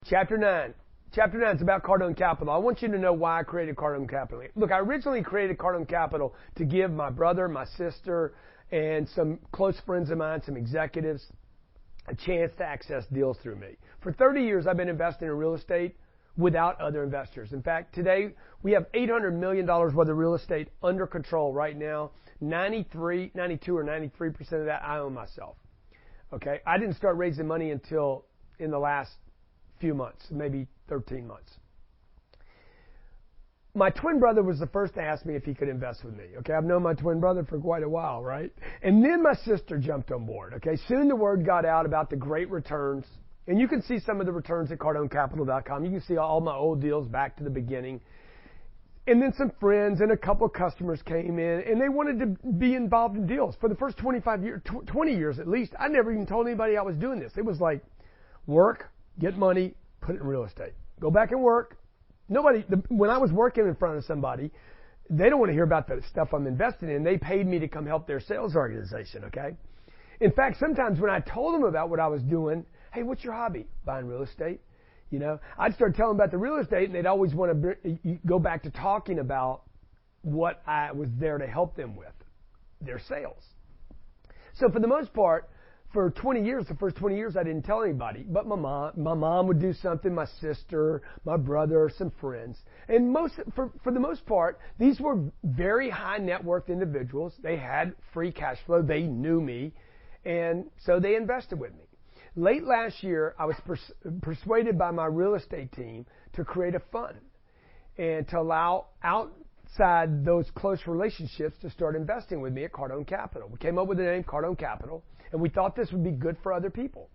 Chapter 9. Chapter 9 is about Cardone Capital. I want you to know why I created Cardone Capital. Look, I originally created Cardone Capital to give my brother, my sister, and some close friends of mine, some executives, a chance to access deals through me. For 30 years, I've been investing in real estate without other investors. In fact, today, we have $800 million worth of real estate under control right now. 92 or 93% of that I own myself. Okay? I didn't start raising money until in the last few months, maybe 13 months. My twin brother was the first to ask me if he could invest with me. Okay, I've known my twin brother for quite a while, right? And then my sister jumped on board. Okay, soon the word got out about the great returns. And you can see some of the returns at CardoneCapital.com. You can see all my old deals back to the beginning. And then some friends and a couple of customers came in, and they wanted to be involved in deals. For the first 20 years at least, I never even told anybody I was doing this. It was like work, get money, put it in real estate. Go back and work. When I was working in front of somebody, they don't want to hear about the stuff I'm investing in. They paid me to come help their sales organization, okay? In fact, sometimes when I told them about what I was doing, hey, what's your hobby? Buying real estate. You know, I'd start telling them about the real estate, and they'd always want to go back to talking about what I was there to help them with, their sales. So for the most part, for 20 years, the first 20 years, I didn't tell anybody. But my mom would do something, my sister, my brother, some friends. And for the most part, these were very high net worth individuals. They had free cash flow. They knew me. And so they invested with me. Late last year, I was persuaded by my real estate team to create a fund and to allow outside those close relationships to start investing with me at Cardone Capital. We came up with the name Cardone Capital. And we thought this would be good for other people,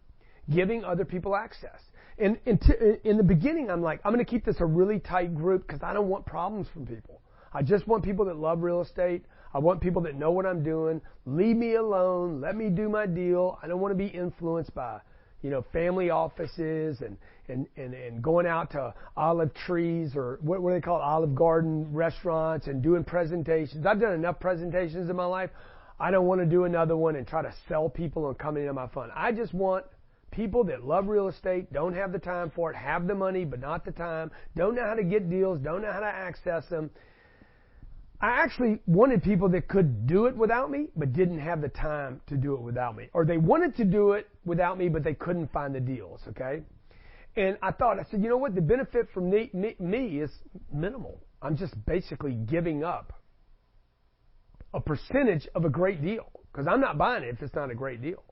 giving other people access. And in the beginning, I'm like, I'm going to keep this a really tight group because I don't want problems from people. I just want people that love real estate. I want people that know what I'm doing. Leave me alone. Let me do my deal. I don't want to be influenced by, family offices and going out to olive trees or what do they call it, Olive Garden restaurants and doing presentations. I've done enough presentations in my life. I don't want to do another one and try to sell people on coming into my fund. I just want people that love real estate, don't have the time for it, have the money but not the time, don't know how to get deals, don't know how to access them. I actually wanted people that could do it without me but didn't have the time to do it without me. Or they wanted to do it without me but they couldn't find the deals, okay? And I said, you know what? The benefit from me is minimal. I'm just basically giving up a percentage of a great deal because I'm not buying it if it's not a great deal.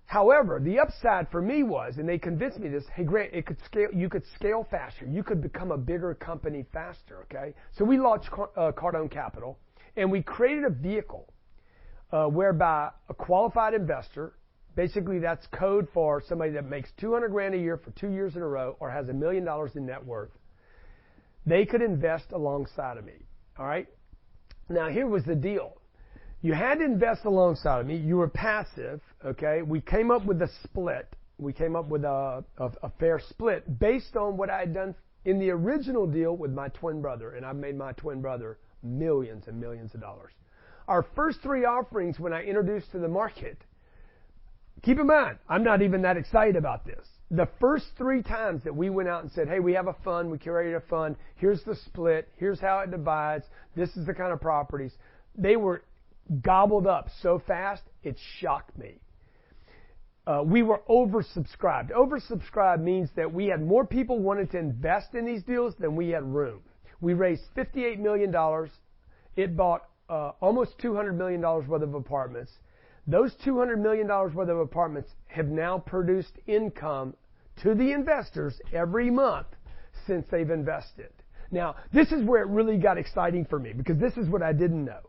However, the upside for me was, and they convinced me this, hey Grant, you could scale faster. You could become a bigger company faster, okay? So we launched Cardone Capital, and we created a vehicle whereby a qualified investor, basically that's code for somebody that makes $200,000 a year for 2 years in a row or has $1 million in net worth, they could invest alongside of me, all right? Now, here was the deal. You had to invest alongside of me. You were passive, okay? We came up with a split. We came up with a fair split based on what I had done in the original deal with my twin brother, and I've made my twin brother millions and millions of dollars. Our first 3 offerings when I introduced to the market, keep in mind, I'm not even that excited about this. The first 3 times that we went out and said, hey, we have a fund, we curated a fund, here's the split, here's how it divides, this is the kind of properties, they were gobbled up so fast, it shocked me. We were oversubscribed. Oversubscribed means that we had more people wanting to invest in these deals than we had room. We raised $58 million. It bought almost $200 million worth of apartments. Those $200 million worth of apartments have now produced income to the investors every month since they've invested. Now, this is where it really got exciting for me because this is what I didn't know.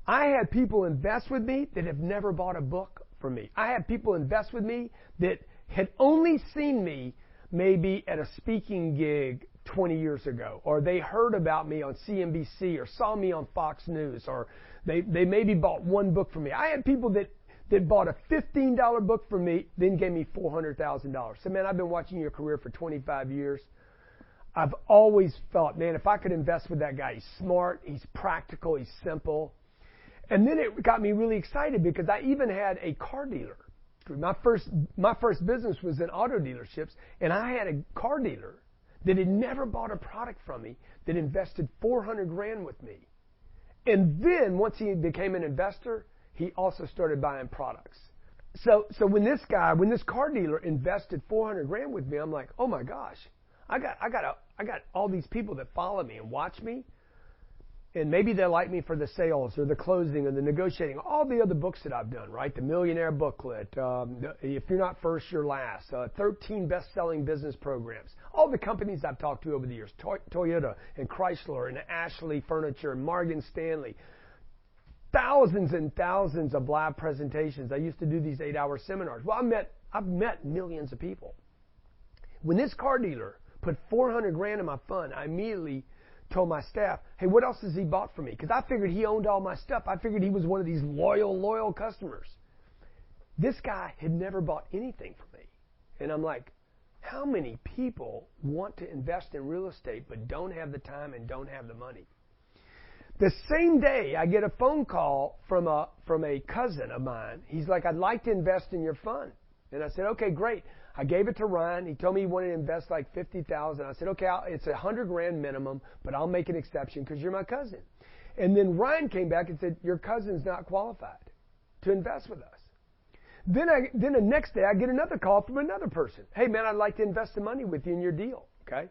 I had people invest with me that have never bought a book from me. I had people invest with me that had only seen me maybe at a speaking gig 20 years ago, or they heard about me on CNBC or saw me on Fox News, or they maybe bought one book from me. I had people that bought a $15 book from me, then gave me $400,000. So, man, I've been watching your career for 25 years. I've always thought, man, if I could invest with that guy, he's smart, he's practical, he's simple. And then it got me really excited because I even had a car dealer My first business was in auto dealerships, and I had a car dealer that had never bought a product from me that invested $400,000 with me. And then once he became an investor, he also started buying products. So when this car dealer invested $400,000 with me, I'm like, oh my gosh, I got all these people that follow me and watch me. And maybe they like me for the sales or the closing or the negotiating, all the other books that I've done, right? The Millionaire Booklet, If You're Not First, You're Last, 13 best-selling business programs, all the companies I've talked to over the years, Toyota and Chrysler and Ashley Furniture and Morgan Stanley, thousands and thousands of live presentations. I used to do these 8-hour seminars. Well, I've met millions of people. When this car dealer put $400,000 in my fund, I immediately told my staff, hey, what else has he bought from me? Because I figured he owned all my stuff. I figured he was one of these loyal customers. This guy had never bought anything from me. And I'm like, how many people want to invest in real estate but don't have the time and don't have the money? The same day, I get a phone call from a cousin of mine. He's like, I'd like to invest in your fund. And I said, okay, great. I gave it to Ryan. He told me he wanted to invest like $50,000. I said, okay, it's $100,000 minimum, but I'll make an exception because you're my cousin. And then Ryan came back and said, your cousin's not qualified to invest with us. Then the next day, I get another call from another person. Hey, man, I'd like to invest the money with you in your deal. Okay.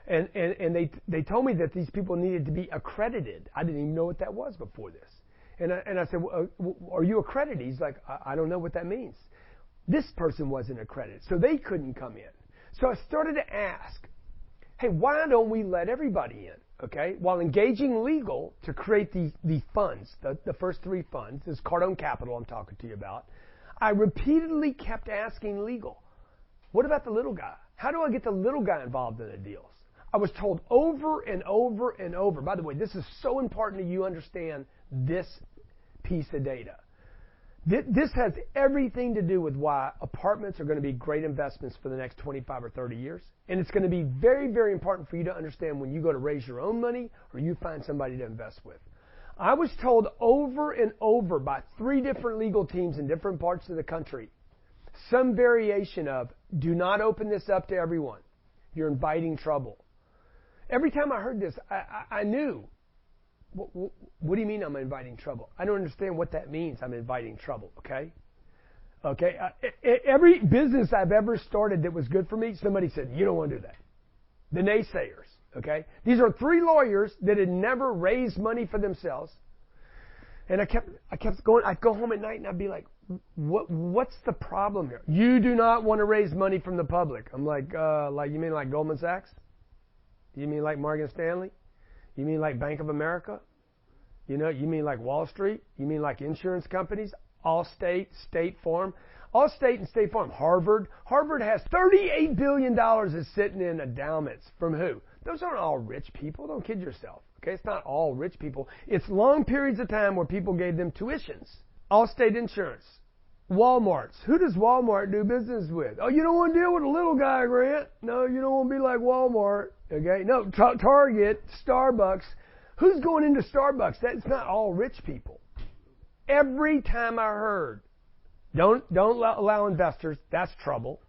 And they told me that these people needed to be accredited. I didn't even know what that was before this. And I said, well, are you accredited? He's like, I don't know what that means. This person wasn't accredited, so they couldn't come in. So I started to ask, hey, why don't we let everybody in, okay? While engaging legal to create the funds, the first 3 funds, this is Cardone Capital I'm talking to you about, I repeatedly kept asking legal, what about the little guy? How do I get the little guy involved in the deals? I was told over and over and over. By the way, this is so important that you understand this piece of data. This has everything to do with why apartments are going to be great investments for the next 25 or 30 years. And it's going to be very, very important for you to understand when you go to raise your own money or you find somebody to invest with. I was told over and over by 3 different legal teams in different parts of the country, some variation of, do not open this up to everyone. You're inviting trouble. Every time I heard this, I knew, what do you mean I'm inviting trouble? I don't understand what that means, I'm inviting trouble, okay? Okay, every business I've ever started that was good for me, somebody said, you don't want to do that. The naysayers, okay? These are 3 lawyers that had never raised money for themselves. And I kept going, I'd go home at night and I'd be like, what's the problem here? You do not want to raise money from the public. I'm like, you mean like Goldman Sachs? You mean like Morgan Stanley? You mean like Bank of America? You mean like Wall Street? You mean like insurance companies? Allstate, State Farm. Allstate and State Farm. Harvard. Harvard has $38 billion is sitting in endowments. From who? Those aren't all rich people. Don't kid yourself. Okay, it's not all rich people. It's long periods of time where people gave them tuitions. Allstate Insurance. Walmart's. Who does Walmart do business with? Oh, you don't want to deal with a little guy, Grant. No, you don't want to be like Walmart. Okay? No, Target, Starbucks. Who's going into Starbucks? That's not all rich people. Every time I heard, don't allow investors, that's trouble.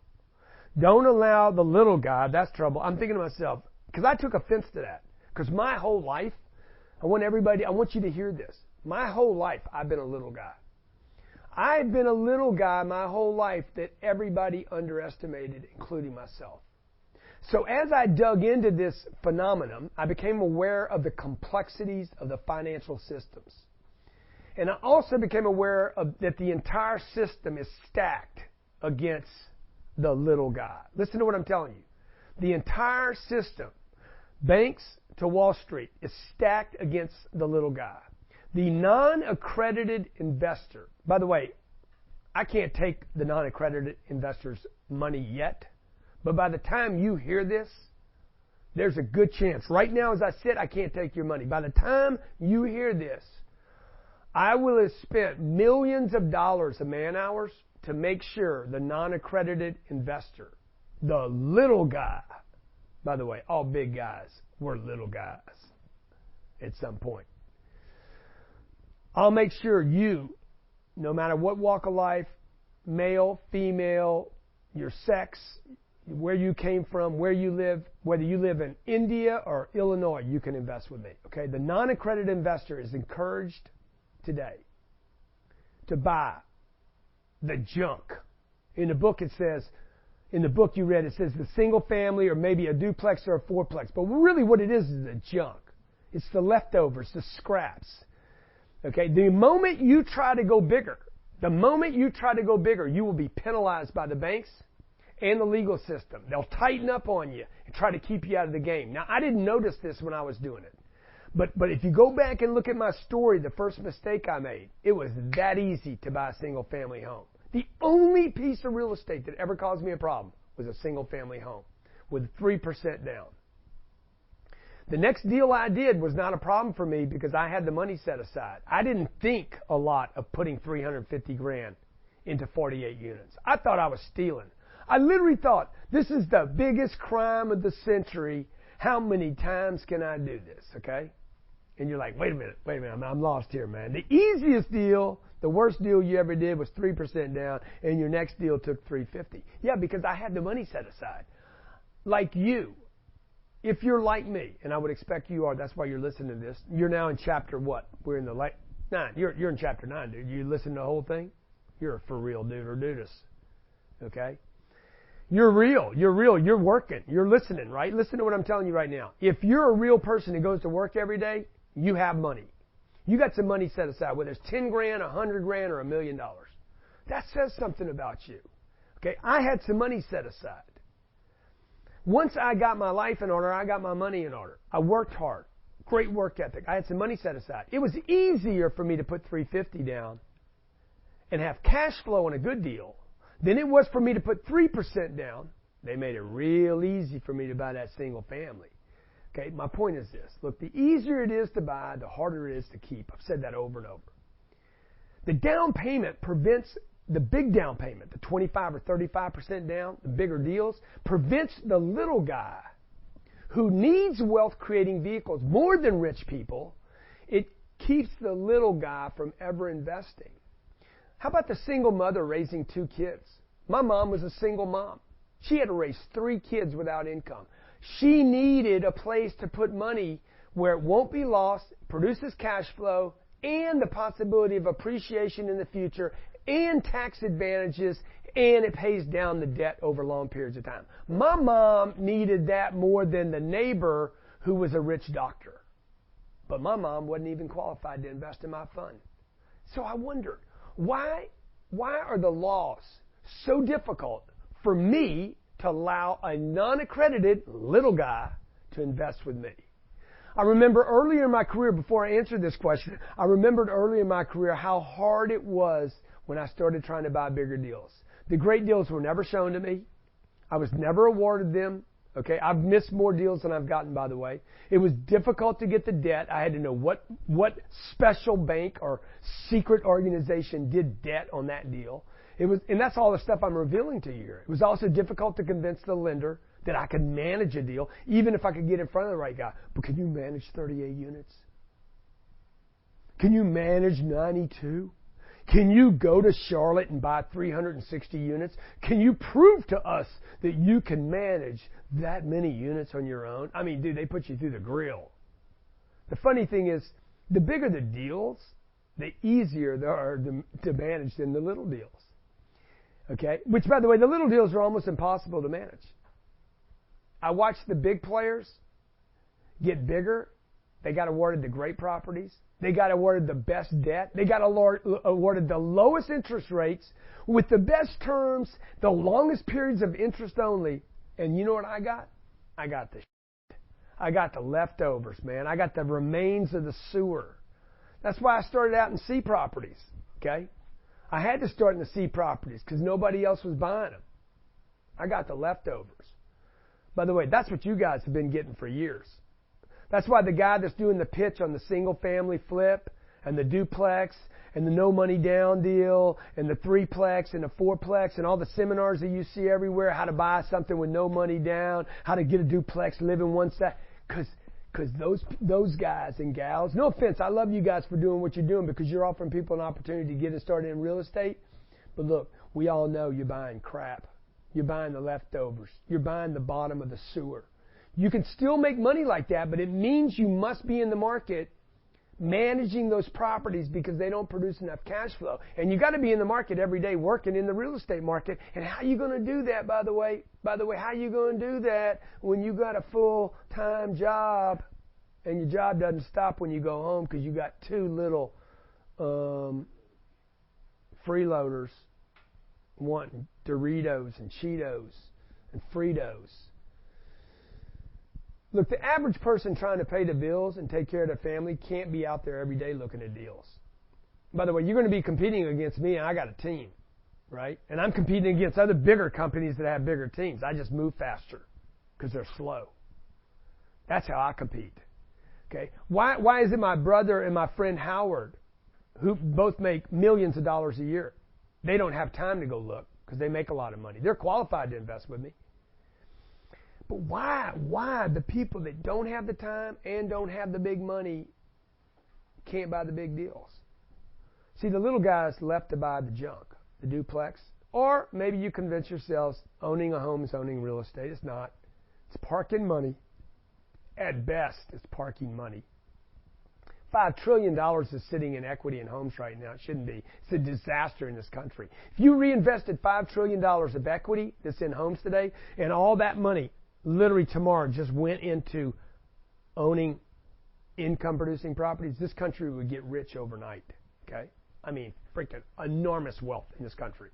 Don't allow the little guy, that's trouble. I'm thinking to myself, because I took offense to that. Because my whole life, I want you to hear this. My whole life, I've been a little guy. I've been a little guy my whole life that everybody underestimated, including myself. So as I dug into this phenomenon, I became aware of the complexities of the financial systems. And I also became aware that the entire system is stacked against the little guy. Listen to what I'm telling you. The entire system, banks to Wall Street, is stacked against the little guy. The non-accredited investor, by the way, I can't take the non-accredited investor's money yet, but by the time you hear this, there's a good chance. Right now as I sit, I can't take your money. By the time you hear this, I will have spent millions of dollars of man hours to make sure the non-accredited investor, the little guy, by the way, all big guys were little guys at some point. I'll make sure you, no matter what walk of life, male, female, your sex, where you came from, where you live, whether you live in India or Illinois, you can invest with me. Okay? The non-accredited investor is encouraged today to buy the junk. In the book it says, in the book you read, it says the single family or maybe a duplex or a fourplex. But really what it is the junk. It's the leftovers, the scraps. Okay? The moment you try to go bigger, you will be penalized by the banks and the legal system. They'll tighten up on you and try to keep you out of the game. Now, I didn't notice this when I was doing it. But if you go back and look at my story, the first mistake I made, it was that easy to buy a single family home. The only piece of real estate that ever caused me a problem was a single family home with 3% down. The next deal I did was not a problem for me because I had the money set aside. I didn't think a lot of putting $350,000 into 48 units. I thought I was stealing. I literally thought, this is the biggest crime of the century. How many times can I do this? Okay? And you're like, wait a minute, I'm lost here, man. The easiest deal, the worst deal you ever did was 3% down, and your next deal took $350,000. Yeah, because I had the money set aside. Like you. If you're like me, and I would expect you are, that's why you're listening to this. You're now in chapter what? We're in the 9. You're in chapter 9, dude. You listen to the whole thing? You're a for real dude or dudus. Okay? You're real. You're working. You're listening, right? Listen to what I'm telling you right now. If you're a real person who goes to work every day, you have money. You got some money set aside, whether it's $10,000, $100,000, or $1 million. That says something about you. Okay? I had some money set aside. Once I got my life in order, I got my money in order. I worked hard. Great work ethic. I had some money set aside. It was easier for me to put $350,000 down and have cash flow on a good deal than it was for me to put 3% down. They made it real easy for me to buy that single family. Okay, my point is this. Look, the easier it is to buy, the harder it is to keep. I've said that over and over. The down payment prevents the big down payment, the 25 or 35% down, the bigger deals, prevents the little guy who needs wealth-creating vehicles more than rich people. It keeps the little guy from ever investing. How about the single mother raising 2 kids? My mom was a single mom. She had to raise 3 kids without income. She needed a place to put money where it won't be lost, produces cash flow, and the possibility of appreciation in the future, and tax advantages, and it pays down the debt over long periods of time. My mom needed that more than the neighbor who was a rich doctor. But my mom wasn't even qualified to invest in my fund. So I wondered, why are the laws so difficult for me to allow a non-accredited little guy to invest with me? I remember earlier in my career, before I answered this question, I remembered earlier in my career how hard it was when I started trying to buy bigger deals. The great deals were never shown to me. I was never awarded them. Okay, I've missed more deals than I've gotten, by the way. It was difficult to get the debt. I had to know what special bank or secret organization did debt on that deal. And that's all the stuff I'm revealing to you here. It was also difficult to convince the lender that I could manage a deal, even if I could get in front of the right guy. But can you manage 38 units? Can you manage 92? Can you go to Charlotte and buy 360 units? Can you prove to us that you can manage that many units on your own? I mean, dude, they put you through the grill. The funny thing is, the bigger the deals, the easier they are to manage than the little deals. Okay? Which, by the way, the little deals are almost impossible to manage. I watched the big players get bigger. They got awarded the great properties. They got awarded the best debt. They got awarded the lowest interest rates with the best terms, the longest periods of interest only. And you know what I got? I got the shit. I got the leftovers, man. I got the remains of the sewer. That's why I started out in C properties, okay? I had to start in the C properties because nobody else was buying them. I got the leftovers. By the way, that's what you guys have been getting for years. That's why the guy that's doing the pitch on the single family flip and the duplex and the no money down deal and the threeplex and the fourplex and all the seminars that you see everywhere, how to buy something with no money down, how to get a duplex, live in one side. Because those guys and gals, no offense, I love you guys for doing what you're doing because you're offering people an opportunity to get started in real estate. But look, we all know you're buying crap. You're buying the leftovers. You're buying the bottom of the sewer. You can still make money like that, but it means you must be in the market managing those properties because they don't produce enough cash flow. And you got to be in the market every day working in the real estate market. And how are you going to do that, by the way? By the way, how are you going to do that when you got a full-time job and your job doesn't stop when you go home because you got two little freeloaders wanting Doritos and Cheetos and Fritos? Look, the average person trying to pay the bills and take care of their family can't be out there every day looking at deals. By the way, you're going to be competing against me, and I got a team, right? And I'm competing against other bigger companies that have bigger teams. I just move faster because they're slow. That's how I compete. Okay? Why is it my brother and my friend Howard, who both make millions of dollars a year, they don't have time to go look because they make a lot of money. They're qualified to invest with me. But why the people that don't have the time and don't have the big money can't buy the big deals? See, the little guy's left to buy the junk, the duplex. Or maybe you convince yourselves owning a home is owning real estate. It's not. It's parking money. At best, it's parking money. $5 trillion is sitting in equity in homes right now. It shouldn't be. It's a disaster in this country. If you reinvested $5 trillion of equity that's in homes today, and all that money literally tomorrow just went into owning income-producing properties, this country would get rich overnight. Okay? I mean, freaking enormous wealth in this country.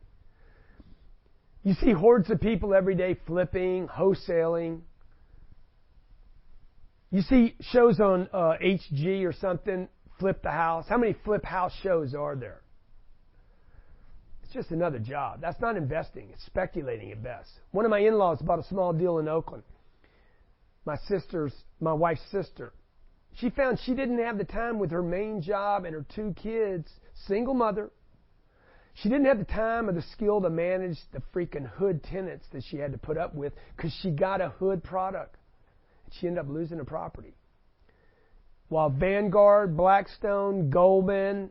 You see hordes of people every day flipping, wholesaling. You see shows on HG or something, Flip the House. How many flip house shows are there? It's just another job. That's not investing. It's speculating at best. One of my in-laws bought a small deal in Oakland. My wife's sister. She found she didn't have the time with her main job and her two kids, single mother. She didn't have the time or the skill to manage the freaking hood tenants that she had to put up with because she got a hood product. She ended up losing a property. While Vanguard, Blackstone, Goldman,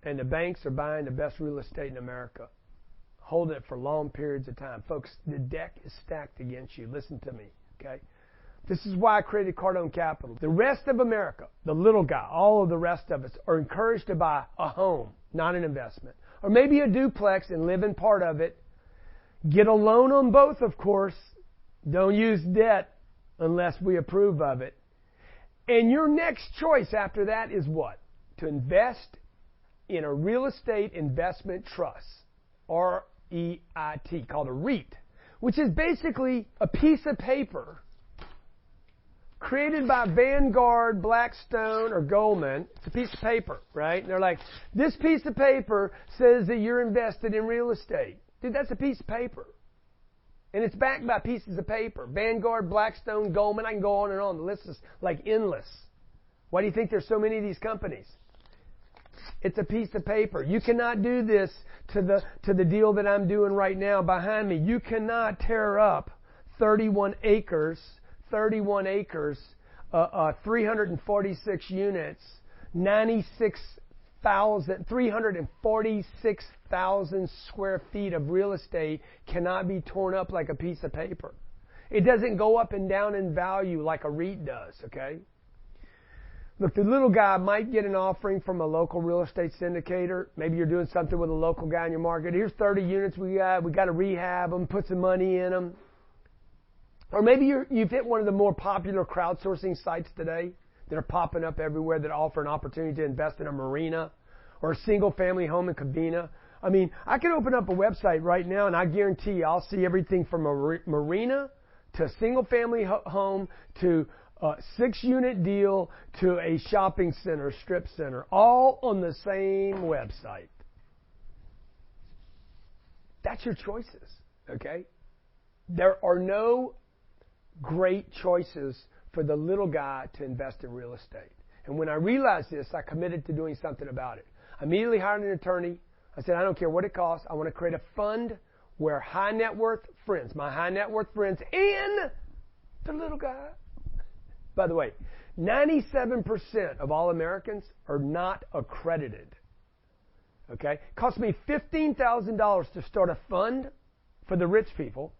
and the banks are buying the best real estate in America, holding it for long periods of time. Folks, the deck is stacked against you. Listen to me, okay? This is why I created Cardone Capital. The rest of America, the little guy, all of the rest of us are encouraged to buy a home, not an investment. Or maybe a duplex and live in part of it. Get a loan on both, of course. Don't use debt unless we approve of it. And your next choice after that is what? To invest in a real estate investment trust, REIT, called a REIT, which is basically a piece of paper created by Vanguard, Blackstone, or Goldman. It's a piece of paper, right? And they're like, this piece of paper says that you're invested in real estate. Dude, that's a piece of paper. And it's backed by pieces of paper. Vanguard, Blackstone, Goldman, I can go on and on. The list is like endless. Why do you think there's so many of these companies? It's a piece of paper. You cannot do this to the deal that I'm doing right now behind me. You cannot tear up 31 acres, 346 units, 346,000 square feet of real estate cannot be torn up like a piece of paper. It doesn't go up and down in value like a REIT does, okay? Look, the little guy might get an offering from a local real estate syndicator. Maybe you're doing something with a local guy in your market. Here's 30 units we got to rehab them, put some money in them. Or maybe you've hit one of the more popular crowdsourcing sites today that are popping up everywhere that offer an opportunity to invest in a marina or a single-family home in Covina. I mean, I can open up a website right now, and I guarantee you I'll see everything from a marina to a single-family home to a 6-unit deal to a shopping center, strip center, all on the same website. That's your choices, okay? There are no great choices for the little guy to invest in real estate. And when I realized this, I committed to doing something about it. I immediately hired an attorney. I said, I don't care what it costs. I want to create a fund where high net worth friends, my high net worth friends, and the little guy. By the way, 97% of all Americans are not accredited. Okay? Cost me $15,000 to start a fund for the rich people.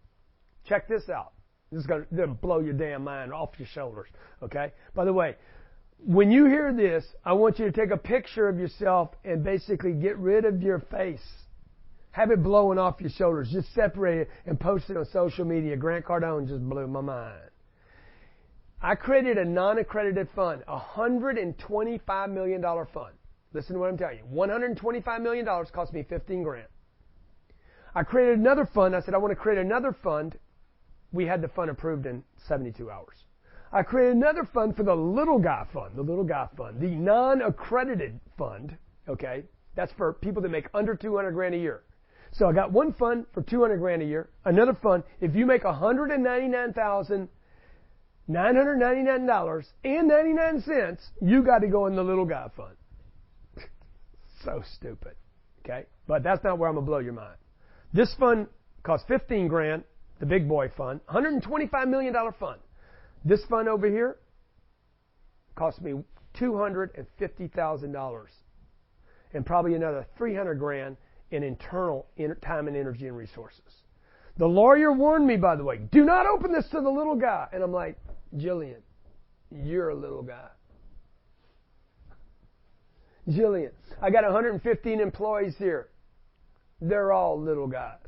Check this out. This is going to blow your damn mind off your shoulders. Okay? By the way, when you hear this, I want you to take a picture of yourself and basically get rid of your face. Have it blowing off your shoulders. Just separate it and post it on social media. Grant Cardone just blew my mind. I created a non-accredited fund, a $125 million fund. Listen to what I'm telling you. $125 million cost me $15,000. I created another fund. I said, I want to create another fund. We had the fund approved in 72 hours. I created another fund for the little guy fund, the non-accredited fund. Okay, that's for people that make under $200,000 a year. So I got one fund for $200,000 a year. Another fund, if you make $199,999.99, you got to go in the little guy fund. So stupid. Okay, but that's not where I'm gonna blow your mind. This fund cost $15,000, the big boy fund, $125 million fund. This fund over here cost me $250,000 and probably another $300,000 in internal time and energy and resources. The lawyer warned me, by the way, do not open this to the little guy. And I'm like, Jillian, you're a little guy. Jillian, I got 115 employees here. They're all little guys.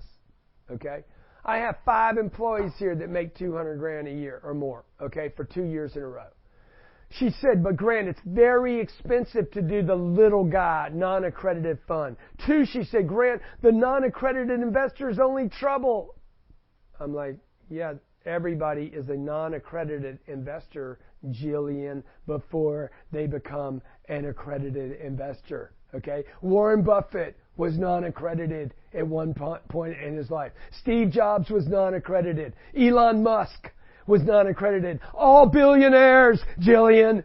Okay? I have 5 employees here that make $200,000 a year or more, okay, for 2 years in a row. She said, but Grant, it's very expensive to do the little guy non-accredited fund. 2, she said, Grant, the non-accredited investor is only trouble. I'm like, yeah, everybody is a non-accredited investor, Jillian, before they become an accredited investor. Okay? Warren Buffett was non-accredited at one point in his life. Steve Jobs was non-accredited. Elon Musk was non-accredited. All billionaires, Jillian,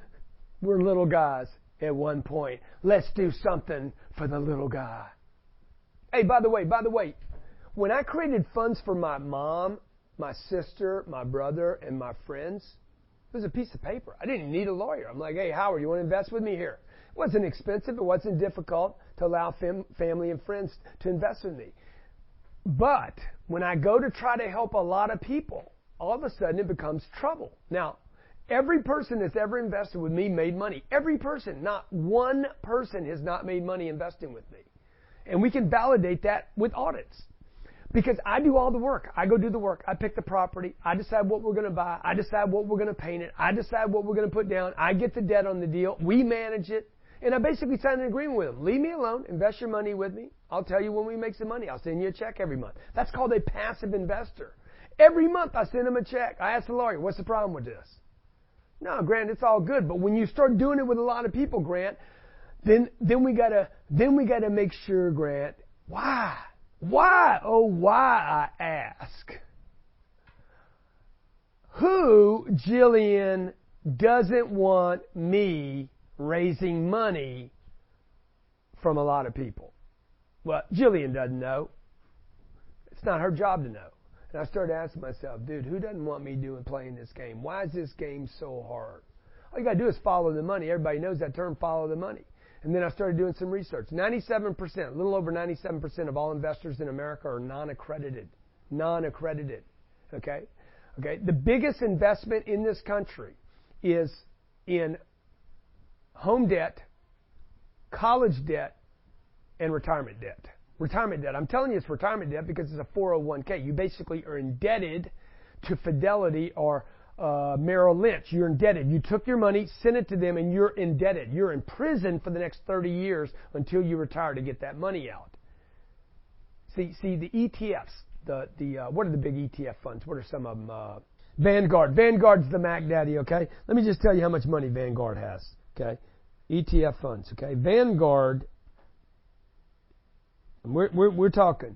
were little guys at one point. Let's do something for the little guy. Hey, by the way, when I created funds for my mom, my sister, my brother, and my friends, it was a piece of paper. I didn't need a lawyer. I'm like, hey, Howard, you want to invest with me here? It wasn't expensive. It wasn't difficult to allow family and friends to invest with me. But when I go to try to help a lot of people, all of a sudden it becomes trouble. Now, every person that's ever invested with me made money. Every person. Not one person has not made money investing with me. And we can validate that with audits. Because I do all the work. I go do the work. I pick the property. I decide what we're going to buy. I decide what we're going to paint it. I decide what we're going to put down. I get the debt on the deal. We manage it. And I basically sign an agreement with them. Leave me alone. Invest your money with me. I'll tell you when we make some money. I'll send you a check every month. That's called a passive investor. Every month I send them a check. I ask the lawyer, what's the problem with this? No, Grant, it's all good. But when you start doing it with a lot of people, Grant, then we gotta make sure, Grant, why? Why, oh why, I ask. Who, Jillian, doesn't want me raising money from a lot of people? Well, Jillian doesn't know. It's not her job to know. And I started asking myself, dude, who doesn't want me playing this game? Why is this game so hard? All you got to do is follow the money. Everybody knows that term, follow the money. And then I started doing some research. 97%, a little over 97% of all investors in America are non-accredited. Non-accredited. Okay? Okay? The biggest investment in this country is in home debt, college debt, and retirement debt. Retirement debt. I'm telling you it's retirement debt because it's a 401k. You basically are indebted to Fidelity or Merrill Lynch. You're indebted. You took your money, sent it to them, and you're indebted. You're in prison for the next 30 years until you retire to get that money out. See the ETFs. What are the big ETF funds? What are some of them? Vanguard. Vanguard's the Mac Daddy. Okay. Let me just tell you how much money Vanguard has. Okay. ETF funds. Okay. Vanguard. We're talking.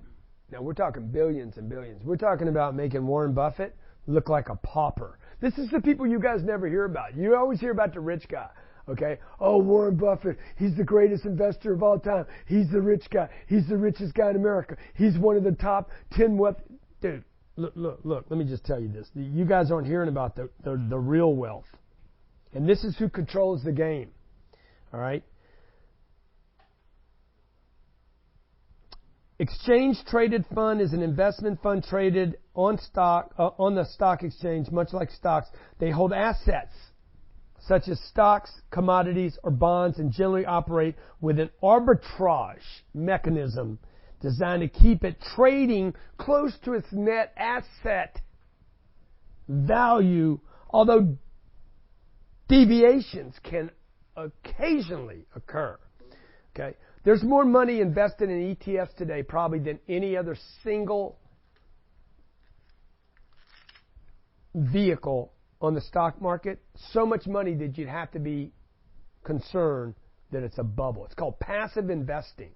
Now we're talking billions and billions. We're talking about making Warren Buffett look like a pauper. This is the people you guys never hear about. You always hear about the rich guy. Okay? Oh, Warren Buffett, he's the greatest investor of all time. He's the rich guy. He's the richest guy in America. He's one of the top 10 wealth. Dude, look. Let me just tell you this. You guys aren't hearing about the real wealth. And this is who controls the game. All right? Exchange traded fund is an investment fund traded on the stock exchange, much like stocks. They hold assets such as stocks, commodities, or bonds, and generally operate with an arbitrage mechanism designed to keep it trading close to its net asset value, although deviations can occasionally occur. Okay? There's more money invested in ETFs today probably than any other single vehicle on the stock market. So much money that you'd have to be concerned that it's a bubble. It's called passive investing.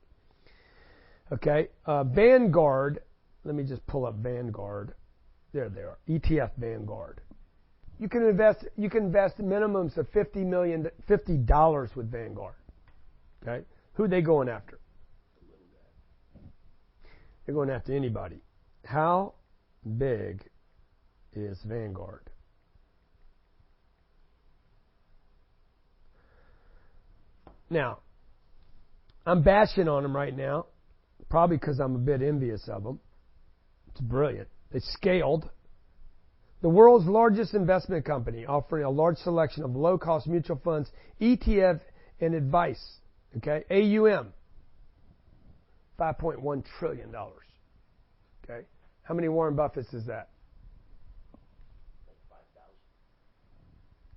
Okay? Vanguard, let me just pull up Vanguard. There they are. ETF Vanguard. You can invest minimums of $50 with Vanguard. Okay? Who are they going after? They're going after anybody. How big is Vanguard? Now, I'm bashing on them right now, probably because I'm a bit envious of them. It's brilliant. They scaled. The world's largest investment company, offering a large selection of low-cost mutual funds, ETF, and advice. Okay, AUM, $5.1 trillion. Okay, how many Warren Buffetts is that?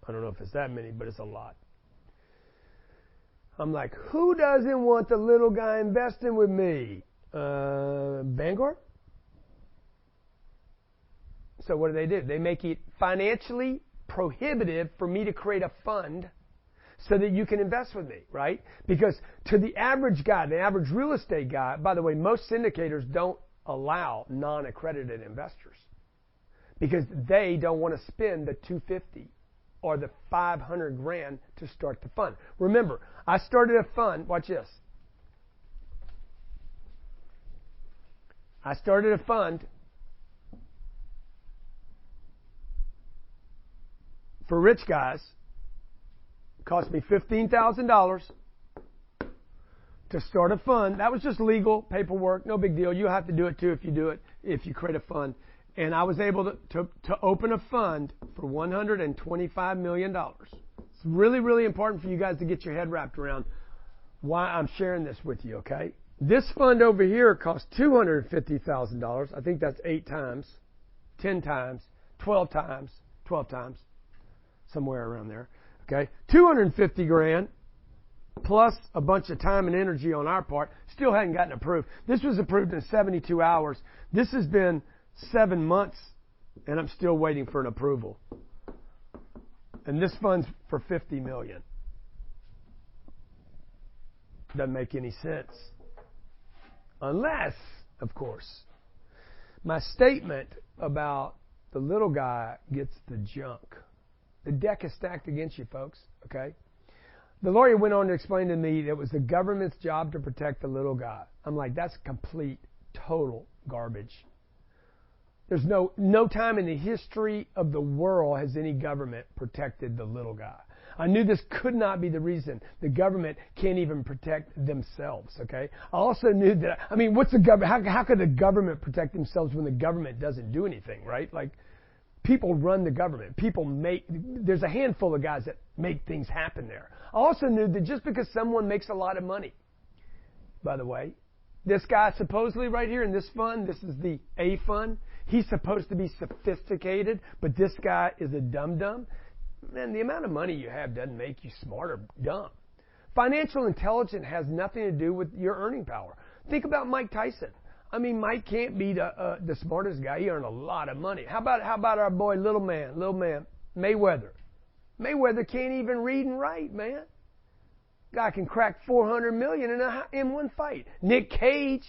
I don't know if it's that many, but it's a lot. I'm like, who doesn't want the little guy investing with me? Vanguard? So what do? They make it financially prohibitive for me to create a fund so that you can invest with me, right? Because to the average guy, the average real estate guy, by the way, most syndicators don't allow non-accredited investors because they don't want to spend the $250 or the $500,000 to start the fund. Remember, I started a fund. Watch this. I started a fund for rich guys. It cost me $15,000 to start a fund. That was just legal paperwork, no big deal. You have to do it too if you create a fund. And I was able to open a fund for $125 million. It's really, really important for you guys to get your head wrapped around why I'm sharing this with you, okay? This fund over here cost $250,000. I think that's 8 times, 10 times, 12 times, somewhere around there. Okay, $250,000 plus a bunch of time and energy on our part. Still hadn't gotten approved. This was approved in 72 hours. This has been 7 months, and I'm still waiting for an approval. And this fund's for $50 million. Doesn't make any sense. Unless, of course, my statement about the little guy gets the junk. The deck is stacked against you, folks, okay? The lawyer went on to explain to me that it was the government's job to protect the little guy. I'm like, that's complete, total garbage. There's no time in the history of the world has any government protected the little guy. I knew this could not be the reason. The government can't even protect themselves, okay? I also knew that, I mean, what's the government, how could the government protect themselves when the government doesn't do anything, right? Like, people run the government. There's a handful of guys that make things happen there. I also knew that just because someone makes a lot of money, by the way, this guy supposedly right here in this fund, this is the A fund, he's supposed to be sophisticated, but this guy is a dum-dum. Man, the amount of money you have doesn't make you smart or dumb. Financial intelligence has nothing to do with your earning power. Think about Mike Tyson. I mean, Mike can't be the smartest guy. He earned a lot of money. How about our boy, little man, Mayweather? Mayweather can't even read and write, man. Guy can crack $400 million in one fight. Nick Cage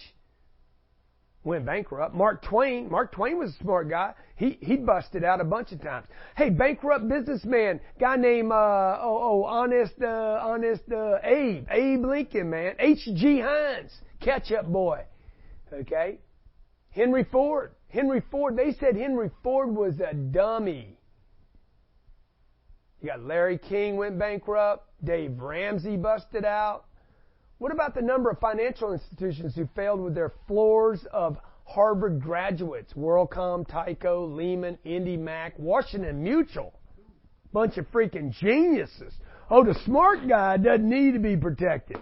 went bankrupt. Mark Twain was a smart guy. He busted out a bunch of times. Hey, bankrupt businessman, guy named honest Abe Lincoln, man. H.G. Hines, ketchup boy. Okay? Henry Ford. They said Henry Ford was a dummy. You got Larry King went bankrupt. Dave Ramsey busted out. What about the number of financial institutions who failed with their floors of Harvard graduates? WorldCom, Tyco, Lehman, IndyMac, Washington Mutual. Bunch of freaking geniuses. Oh, the smart guy doesn't need to be protected.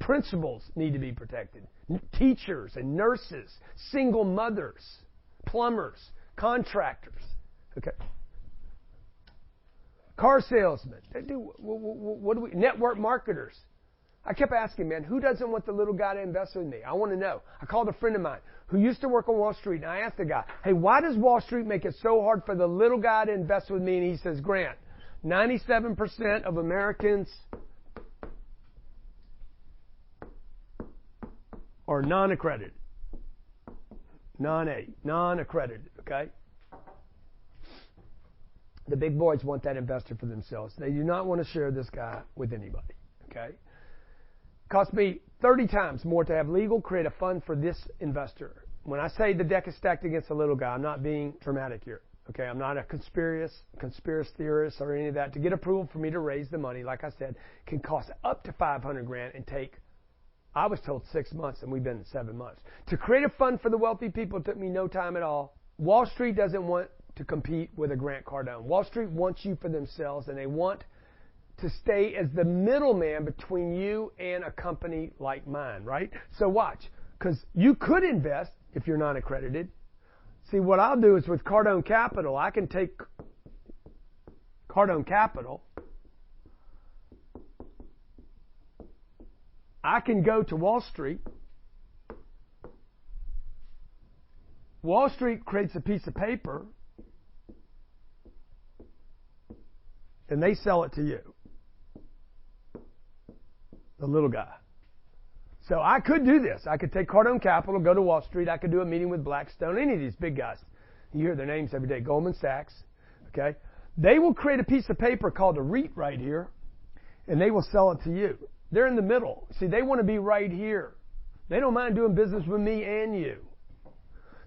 Principals need to be protected. Teachers and nurses, single mothers, plumbers, contractors. Okay. Car salesmen. What do we? Network marketers. I kept asking, man, who doesn't want the little guy to invest with me? I want to know. I called a friend of mine who used to work on Wall Street, and I asked the guy, hey, why does Wall Street make it so hard for the little guy to invest with me? And he says, Grant, 97% of Americans are non-accredited. Non-accredited, okay? The big boys want that investor for themselves. They do not want to share this guy with anybody, okay? Cost me 30 times more to have legal create a fund for this investor. When I say the deck is stacked against a little guy, I'm not being dramatic here. Okay, I'm not a conspiracy theorist or any of that. To get approval for me to raise the money, like I said, can cost up to $500,000 and take, I was told 6 months, and we've been at 7 months. To create a fund for the wealthy people took me no time at all. Wall Street doesn't want to compete with a Grant Cardone. Wall Street wants you for themselves, and they want to stay as the middleman between you and a company like mine, right? So watch, because you could invest if you're not accredited. See, what I'll do is with Cardone Capital, I can take Cardone Capital. I can go to Wall Street. Wall Street creates a piece of paper, and they sell it to you. The little guy. So I could do this. I could take Cardone Capital, go to Wall Street. I could do a meeting with Blackstone, any of these big guys. You hear their names every day. Goldman Sachs. Okay? They will create a piece of paper called a REIT right here, and they will sell it to you. They're in the middle. See, they want to be right here. They don't mind doing business with me and you.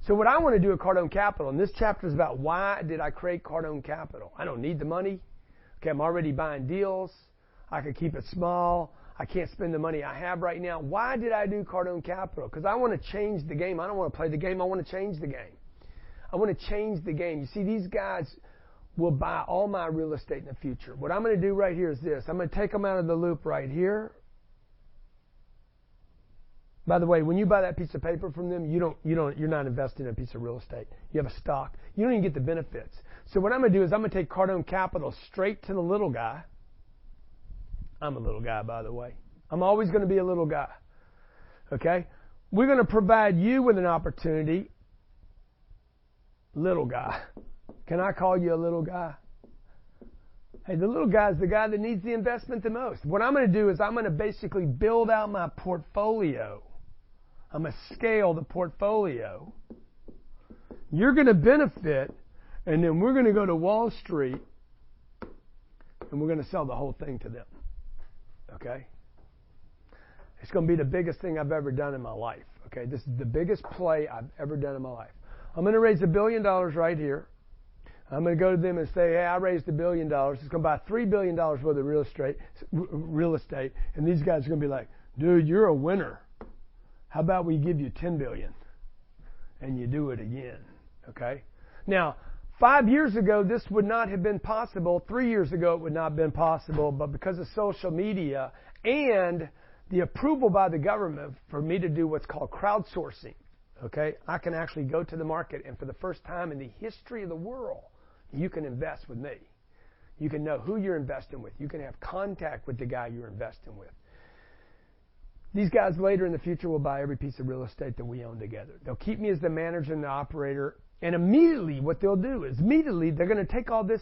So what I want to do at Cardone Capital, and this chapter is about why did I create Cardone Capital. I don't need the money. Okay, I'm already buying deals. I could keep it small. I can't spend the money I have right now. Why did I do Cardone Capital? Because I want to change the game. I don't want to play the game. I want to change the game. I want to change the game. You see, these guys will buy all my real estate in the future. What I'm going to do right here is this. I'm going to take them out of the loop right here. By the way, when you buy that piece of paper from them, you're not investing in a piece of real estate. You have a stock. You don't even get the benefits. So what I'm going to do is I'm going to take Cardone Capital straight to the little guy. I'm a little guy, by the way. I'm always going to be a little guy. Okay? We're going to provide you with an opportunity. Little guy. Can I call you a little guy? Hey, the little guy is the guy that needs the investment the most. What I'm going to do is I'm going to basically build out my portfolio. I'm going to scale the portfolio. You're going to benefit, and then we're going to go to Wall Street, and we're going to sell the whole thing to them. Okay? It's going to be the biggest thing I've ever done in my life. Okay? This is the biggest play I've ever done in my life. I'm going to raise $1 billion right here. I'm going to go to them and say, hey, I raised $1 billion. It's going to buy $3 billion worth of real estate. And these guys are going to be like, dude, you're a winner. How about we give you $10 billion? And you do it again. Okay? Now, 5 years ago, this would not have been possible. 3 years ago, it would not have been possible. But because of social media and the approval by the government for me to do what's called crowdsourcing, okay, I can actually go to the market, and for the first time in the history of the world, you can invest with me. You can know who you're investing with. You can have contact with the guy you're investing with. These guys later in the future will buy every piece of real estate that we own together. They'll keep me as the manager and the operator. And immediately what they'll do is they're going to take all this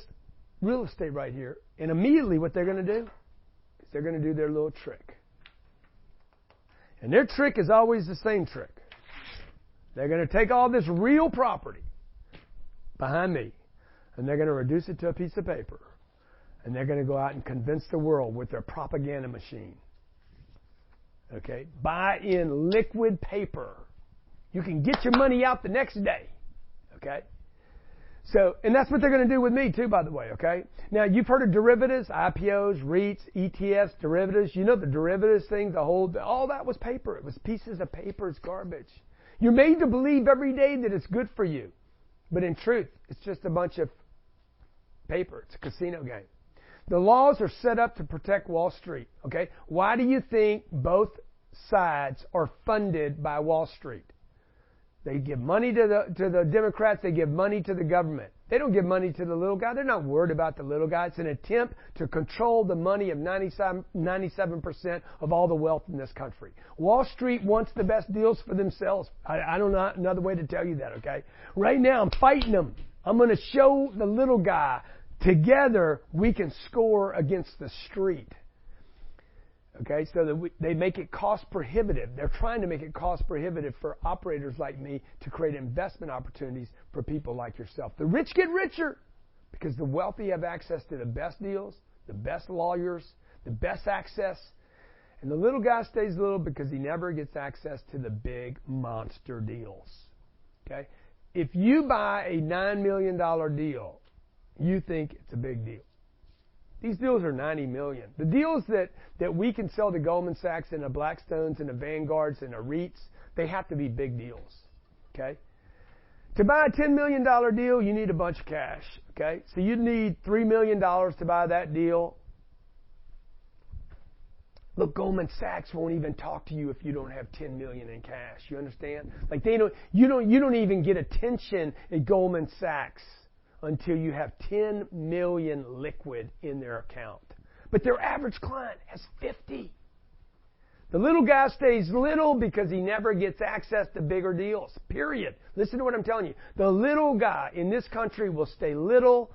real estate right here. And immediately what they're going to do is they're going to do their little trick. And their trick is always the same trick. They're going to take all this real property behind me, and they're going to reduce it to a piece of paper. And they're going to go out and convince the world with their propaganda machine. Okay? Buy in liquid paper. You can get your money out the next day. Okay? So, and that's what they're going to do with me too, by the way, okay? Now, you've heard of derivatives, IPOs, REITs, ETFs, derivatives. You know the derivatives thing, all that was paper. It was pieces of paper. It's garbage. You're made to believe every day that it's good for you. But in truth, it's just a bunch of paper. It's a casino game. The laws are set up to protect Wall Street, okay? Why do you think both sides are funded by Wall Street? They give money to the Democrats. They give money to the government. They don't give money to the little guy. They're not worried about the little guy. It's an attempt to control the money of 97% of all the wealth in this country. Wall Street wants the best deals for themselves. I don't know another way to tell you that, okay? Right now, I'm fighting them. I'm going to show the little guy, together we can score against the street. Okay, so that they make it cost prohibitive. They're trying to make it cost prohibitive for operators like me to create investment opportunities for people like yourself. The rich get richer because the wealthy have access to the best deals, the best lawyers, the best access, and the little guy stays little because he never gets access to the big monster deals. Okay, if you buy a $9 million deal, you think it's a big deal. These deals are $90 million. The deals that we can sell to Goldman Sachs and the Blackstones and the Vanguards and the REITs, they have to be big deals. Okay? To buy a $10 million deal, you need a bunch of cash. Okay? So you need $3 million to buy that deal. Look, Goldman Sachs won't even talk to you if you don't have $10 million in cash. You understand? Like you don't even get attention at Goldman Sachs until you have 10 million liquid in their account. But their average client has 50. The little guy stays little because he never gets access to bigger deals. Period. Listen to what I'm telling you. The little guy in this country will stay little.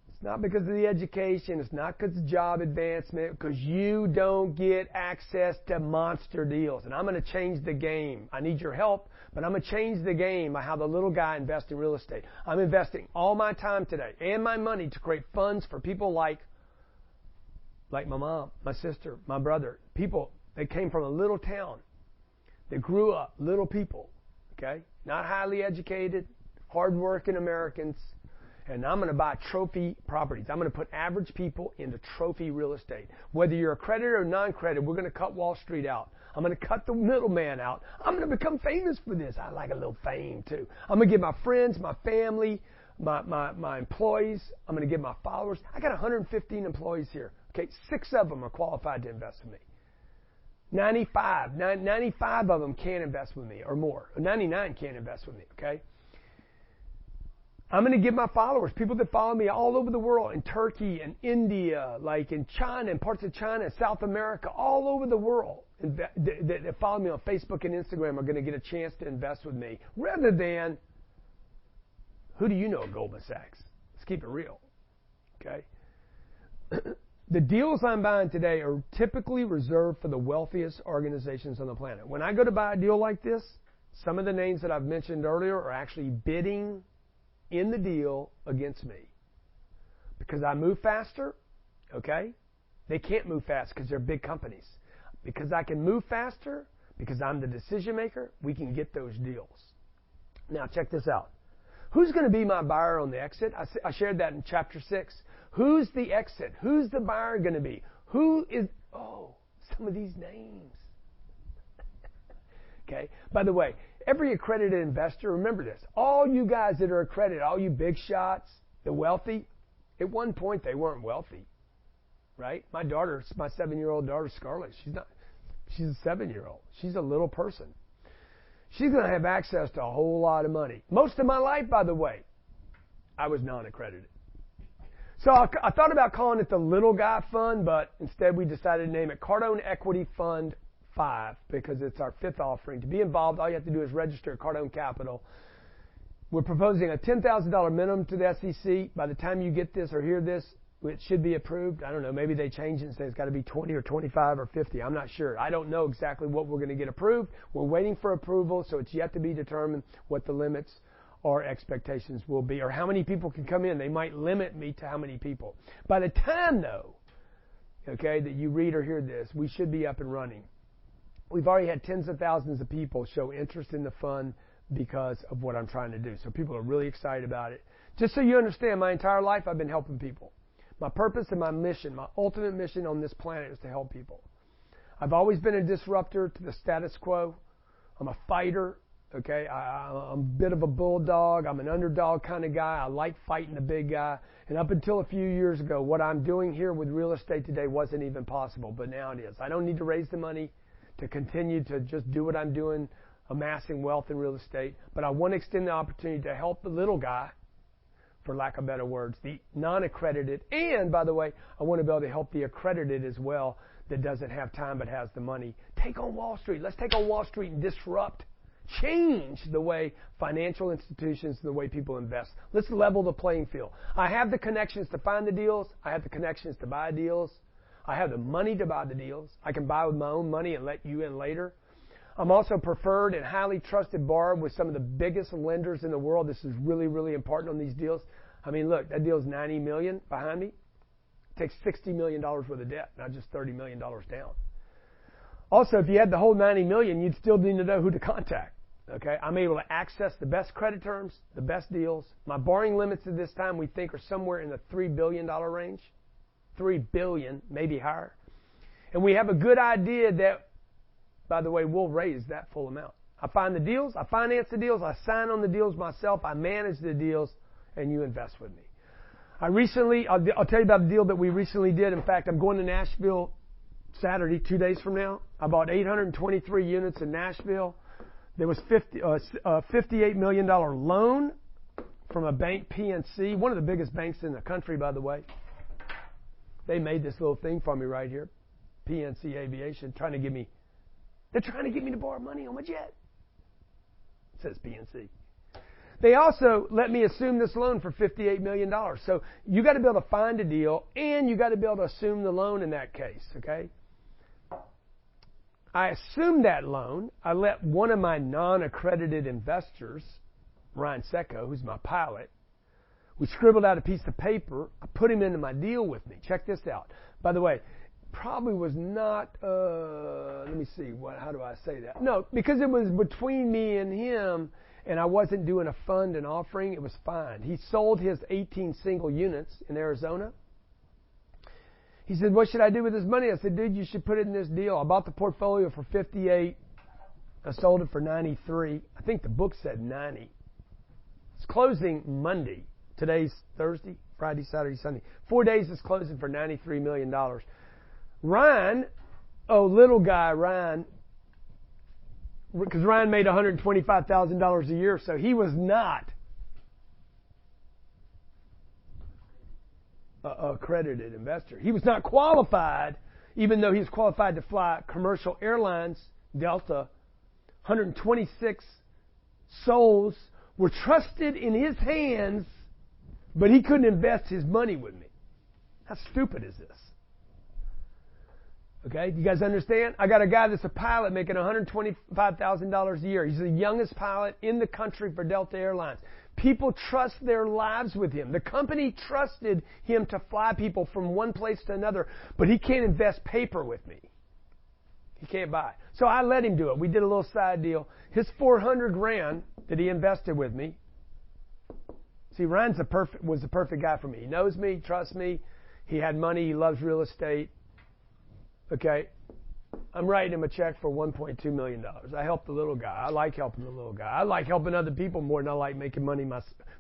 It's not because of the education. It's not because of job advancement. Because you don't get access to monster deals. And I'm going to change the game. I need your help. But I'm going to change the game by how the little guy invests in real estate. I'm investing all my time today and my money to create funds for people like my mom, my sister, my brother, people that came from a little town, that grew up, little people, okay? Not highly educated, hardworking Americans. And I'm going to buy trophy properties. I'm going to put average people into trophy real estate. Whether you're accredited or non-accredited, we're going to cut Wall Street out. I'm going to cut the middleman out. I'm going to become famous for this. I like a little fame too. I'm going to give my friends, my family, my employees, I'm going to give my followers. I got 115 employees here. Okay, 6 of them are qualified to invest with me. 95 of them can't invest with me or more. 99 can't invest with me, okay? I'm going to give my followers, people that follow me all over the world, in Turkey and India, like in China and parts of China, South America, all over the world, that follow me on Facebook and Instagram are going to get a chance to invest with me, rather than, who do you know at Goldman Sachs? Let's keep it real, okay? The deals I'm buying today are typically reserved for the wealthiest organizations on the planet. When I go to buy a deal like this, some of the names that I've mentioned earlier are actually bidding in the deal against me. Because I move faster, okay? They can't move fast because they're big companies. Because I can move faster, because I'm the decision maker, we can get those deals. Now check this out. Who's going to be my buyer on the exit? I shared that in chapter 6. Who's the exit? Who's the buyer going to be? Who is, some of these names. Okay? By the way, every accredited investor, remember this, all you guys that are accredited, all you big shots, the wealthy, at one point they weren't wealthy. Right? My 7-year-old daughter, Scarlett, she's a 7-year-old. She's a little person. She's going to have access to a whole lot of money. Most of my life, by the way, I was non-accredited. So I thought about calling it the Little Guy Fund, but instead we decided to name it Cardone Equity Fund 5 because it's our 5th offering. To be involved, all you have to do is register at Cardone Capital. We're proposing a $10,000 minimum to the SEC. By the time you get this or hear this, it should be approved. I don't know. Maybe they change it and say it's got to be 20 or 25 or 50. I'm not sure. I don't know exactly what we're going to get approved. We're waiting for approval, so it's yet to be determined what the limits or expectations will be or how many people can come in. They might limit me to how many people. By the time, though, okay, that you read or hear this, we should be up and running. We've already had tens of thousands of people show interest in the fund because of what I'm trying to do. So people are really excited about it. Just so you understand, my entire life I've been helping people. My purpose and my mission, my ultimate mission on this planet is to help people. I've always been a disruptor to the status quo. I'm a fighter. Okay, I'm a bit of a bulldog. I'm an underdog kind of guy. I like fighting the big guy. And up until a few years ago, what I'm doing here with real estate today wasn't even possible, but now it is. I don't need to raise the money to continue to just do what I'm doing, amassing wealth in real estate. But I want to extend the opportunity to help the little guy, for lack of better words, the non-accredited. And, by the way, I want to be able to help the accredited as well that doesn't have time but has the money. Take on Wall Street. Let's take on Wall Street and disrupt. Change the way financial institutions and the way people invest. Let's level the playing field. I have the connections to find the deals. I have the connections to buy deals. I have the money to buy the deals. I can buy with my own money and let you in later. I'm also preferred and highly trusted borrower with some of the biggest lenders in the world. This is really, really important on these deals. I mean, look, that deal's $90 million behind me. It takes $60 million worth of debt, not just $30 million down. Also, if you had the whole $90 million, you'd still need to know who to contact. Okay, I'm able to access the best credit terms, the best deals. My borrowing limits at this time we think are somewhere in the $3 billion range. $3 billion, maybe higher. And we have a good idea that, by the way, we'll raise that full amount. I find the deals, I finance the deals, I sign on the deals myself, I manage the deals, and you invest with me. I'll tell you about the deal that we recently did. In fact, I'm going to Nashville Saturday, 2 days from now. I bought 823 units in Nashville. There was a $58 million loan from a bank, PNC, one of the biggest banks in the country, by the way. They made this little thing for me right here, PNC Aviation, they're trying to get me to borrow money on my jet. It says PNC. They also let me assume this loan for $58 million. So you got to be able to find a deal, and you got to be able to assume the loan in that case, okay? I assumed that loan. I let one of my non-accredited investors, Ryan Secco, who's my pilot, we scribbled out a piece of paper. I put him into my deal with me. Check this out. By the way, probably was not, let me see, how do I say that? No, because it was between me and him, and I wasn't doing a fund and offering, it was fine. He sold his 18 single units in Arizona. He said, what should I do with this money? I said, dude, you should put it in this deal. I bought the portfolio for 58. I sold it for 93. I think the book said 90. It's closing Monday. Today's Thursday, Friday, Saturday, Sunday. 4 days is closing for $93 million. Ryan, little guy Ryan, because Ryan made $125,000 a year, so he was not accredited investor. He was not qualified, even though he was qualified to fly commercial airlines, Delta. 126 souls were trusted in his hands, but he couldn't invest his money with me. How stupid is this? Okay, you guys understand? I got a guy that's a pilot making $125,000 a year. He's the youngest pilot in the country for Delta Airlines. People trust their lives with him. The company trusted him to fly people from one place to another, but he can't invest paper with me. He can't buy. So I let him do it. We did a little side deal. His $400,000 that he invested with me. See, Ryan was the perfect guy for me. He knows me, trusts me. He had money. He loves real estate. Okay, I'm writing him a check for $1.2 million. I helped the little guy. I like helping the little guy. I like helping other people more than I like making money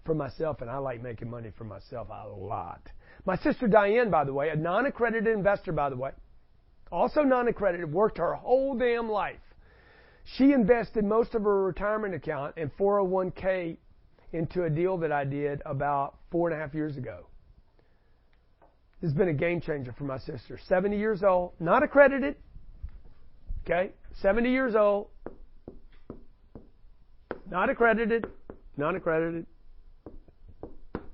for myself, and I like making money for myself a lot. My sister Diane, by the way, a non-accredited investor, by the way, also non-accredited, worked her whole damn life. She invested most of her retirement account and 401k into a deal that I did about 4.5 years ago. This has been a game changer for my sister. 70 years old, not accredited. Okay? 70 years old, not accredited, non-accredited.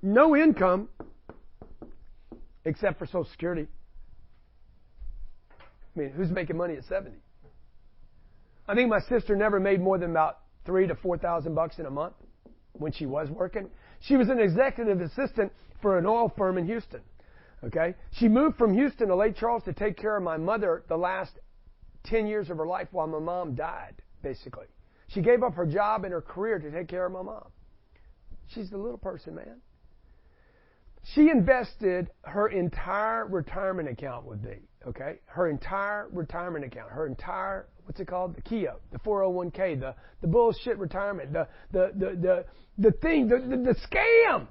No income except for Social Security. I mean, who's making money at 70? I think my sister never made more than about $3,000 to $4,000 in a month when she was working. She was an executive assistant for an oil firm in Houston. Okay? She moved from Houston to Lake Charles to take care of my mother the last 10 years of her life while my mom died, basically. She gave up her job and her career to take care of my mom. She's the little person, man. She invested her entire retirement account with me, okay? Her entire retirement account, her entire, what's it called? The KEO, the 401k, the bullshit retirement, the thing, the scam,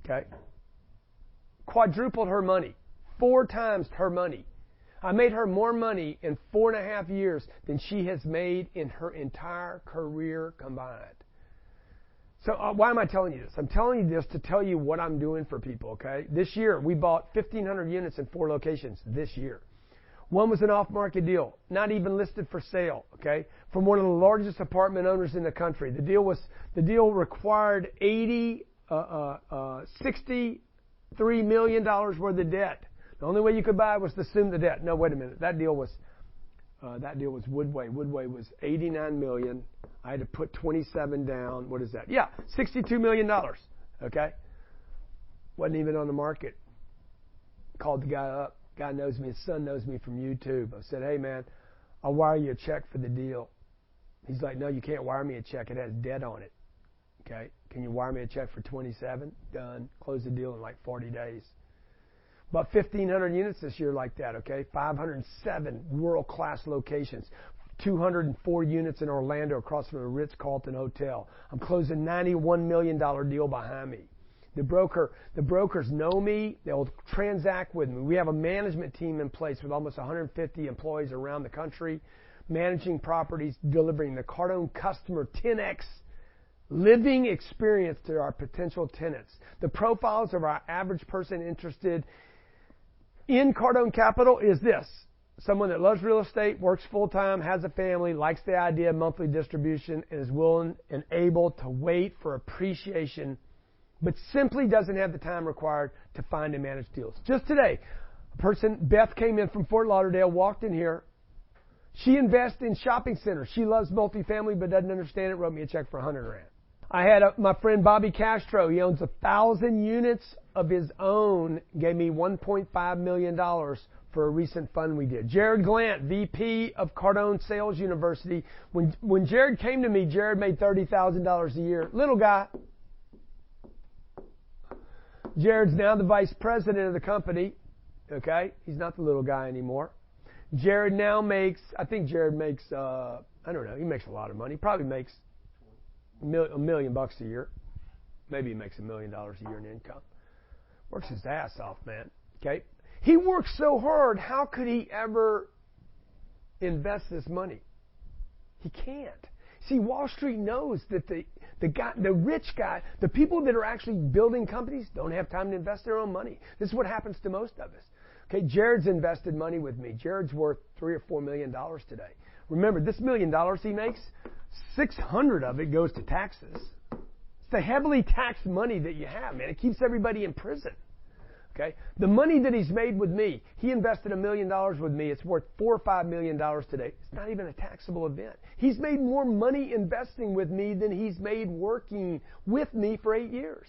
okay? Quadrupled her money, 4 times her money. I made her more money in 4.5 years than she has made in her entire career combined. So why am I telling you this? I'm telling you this to tell you what I'm doing for people, okay? This year, we bought 1,500 units in 4 locations this year. One was an off-market deal, not even listed for sale, okay? From one of the largest apartment owners in the country. The deal required $63 million worth of debt. The only way you could buy it was to assume the debt. No, wait a minute. That deal was Woodway. Woodway was $89 million. I had to put 27 down. What is that? Yeah, $62 million. Okay? Wasn't even on the market. Called the guy up. Guy knows me. His son knows me from YouTube. I said, hey, man, I'll wire you a check for the deal. He's like, no, you can't wire me a check. It has debt on it. Okay? Can you wire me a check for 27? Done. Close the deal in like 40 days. About 1,500 units this year like that, okay? 507 world-class locations. 204 units in Orlando across from the Ritz-Carlton Hotel. I'm closing a $91 million deal behind me. The brokers know me. They'll transact with me. We have a management team in place with almost 150 employees around the country, managing properties, delivering the Cardone customer 10X living experience to our potential tenants. The profiles of our average person interested in Cardone Capital is this. Someone that loves real estate, works full-time, has a family, likes the idea of monthly distribution, and is willing and able to wait for appreciation, but simply doesn't have the time required to find and manage deals. Just today, a person, Beth, came in from Fort Lauderdale, walked in here. She invests in shopping centers. She loves multifamily but doesn't understand it, wrote me a check for $100,000. I had my friend Bobby Castro. He owns 1,000 units of his own, gave me $1.5 million for a recent fund we did. Jared Glant, VP of Cardone Sales University. When Jared came to me, Jared made $30,000 a year. Little guy. Jared's now the vice president of the company. Okay? He's not the little guy anymore. Jared now makes, I think Jared makes, I don't know, he makes a lot of money. He probably makes $1 million a year. Maybe he makes $1 million a year in income. Works his ass off, man. Okay? He works so hard, how could he ever invest this money? He can't. See, Wall Street knows that the rich guy, the people that are actually building companies don't have time to invest their own money. This is what happens to most of us. Okay, Jared's invested money with me. Jared's worth $3 or $4 million today. Remember, this $1 million he makes, 600 of it goes to taxes. It's the heavily taxed money that you have, man. It keeps everybody in prison. Okay? The money that he's made with me, he invested $1 million with me. It's worth $4 or $5 million today. It's not even a taxable event. He's made more money investing with me than he's made working with me for 8 years.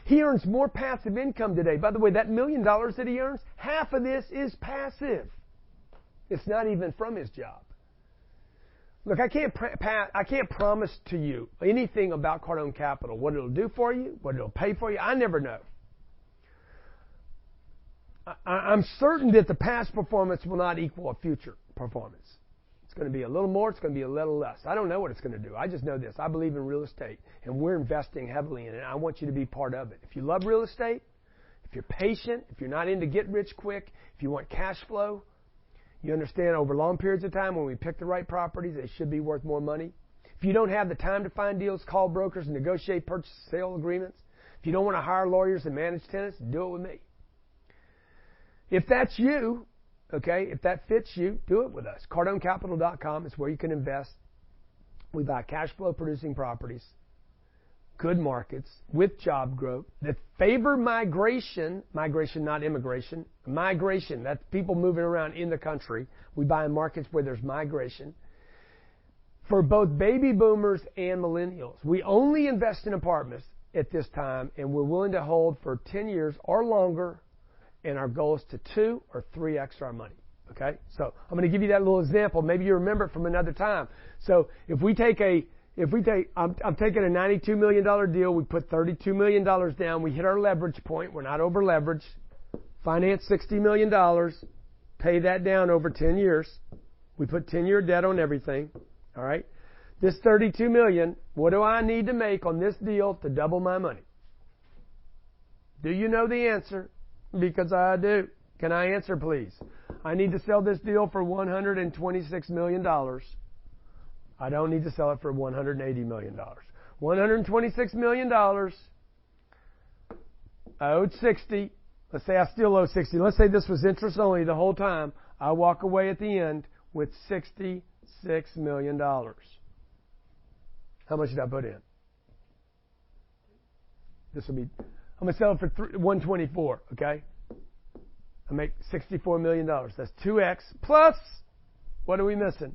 He earns more passive income today. By the way, that $1 million that he earns, half of this is passive. It's not even from his job. Look, I can't promise to you anything about Cardone Capital, what it'll do for you, what it'll pay for you. I never know. I'm certain that the past performance will not equal a future performance. It's going to be a little more, it's going to be a little less. I don't know what it's going to do. I just know this. I believe in real estate, and we're investing heavily in it. I want you to be part of it. If you love real estate, if you're patient, if you're not into get rich quick, if you want cash flow, you understand over long periods of time when we pick the right properties, they should be worth more money. If you don't have the time to find deals, call brokers and negotiate purchase sale agreements. If you don't want to hire lawyers and manage tenants, do it with me. If that's you, okay, if that fits you, do it with us. CardoneCapital.com is where you can invest. We buy cash flow producing properties, good markets with job growth that favor migration, not immigration, migration, that's people moving around in the country. We buy in markets where there's migration for both baby boomers and millennials. We only invest in apartments at this time, and we're willing to hold for 10 years or longer. And our goal is to 2 or 3x our money. Okay? So I'm going to give you that little example. Maybe you remember it from another time. So if we take a if we take, I'm taking a $92 million deal, we put $32 million down, we hit our leverage point, we're not over leveraged, finance $60 million, pay that down over 10 years. We put 10-year debt on everything. All right? This $32 million, what do I need to make on this deal to double my money? Do you know the answer? Because I do. Can I answer, please? I need to sell this deal for $126 million. I don't need to sell it for $180 million. $126 million. I owed 60. Let's say I still owe 60. Let's say this was interest only the whole time. I walk away at the end with $66 million. How much did I put in? This will be, I'm going to sell it for 124, okay? I make $64 million. That's 2x plus, what are we missing?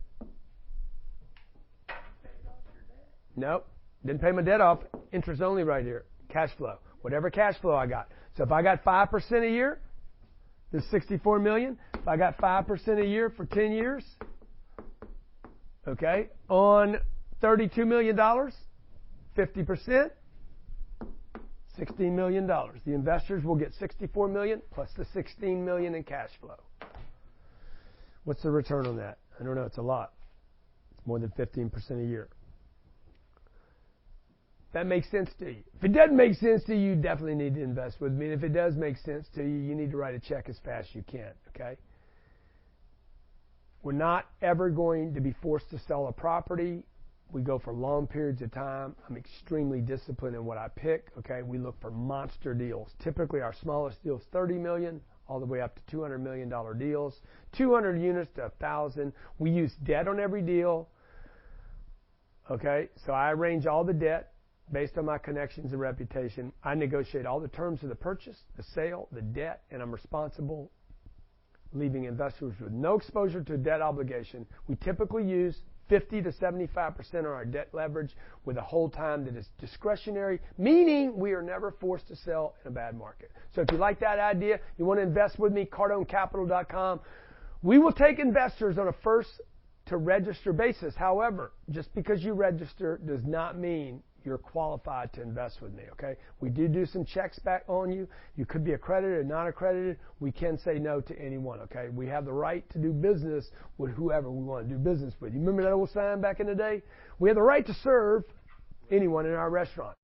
Nope. Didn't pay my debt off. Interest only right here. Cash flow. Whatever cash flow I got. So if I got 5% a year, this $64 million. If I got 5% a year for 10 years, okay, on $32 million, 50%, $16 million. The investors will get $64 million plus the $16 million in cash flow. What's the return on that? I don't know. It's a lot. It's more than 15% a year. That makes sense to you. If it doesn't make sense to you, you definitely need to invest with me. And if it does make sense to you, you need to write a check as fast as you can, okay? We're not ever going to be forced to sell a property. We go for long periods of time. I'm extremely disciplined in what I pick, okay? We look for monster deals. Typically, our smallest deal is $30 million, all the way up to $200 million deals. 200 units to 1,000. We use debt on every deal, okay? So I arrange all the debt based on my connections and reputation. I negotiate all the terms of the purchase, the sale, the debt, and I'm responsible, leaving investors with no exposure to a debt obligation. We typically use 50 to 75% on our debt leverage with a hold time that is discretionary, meaning we are never forced to sell in a bad market. So if you like that idea, you want to invest with me, CardoneCapital.com. We will take investors on a first to register basis. However, just because you register does not mean you're qualified to invest with me, okay? We do some checks back on you. You could be accredited or not accredited. We can say no to anyone, okay? We have the right to do business with whoever we want to do business with. You remember that old sign back in the day? We have the right to serve anyone in our restaurant.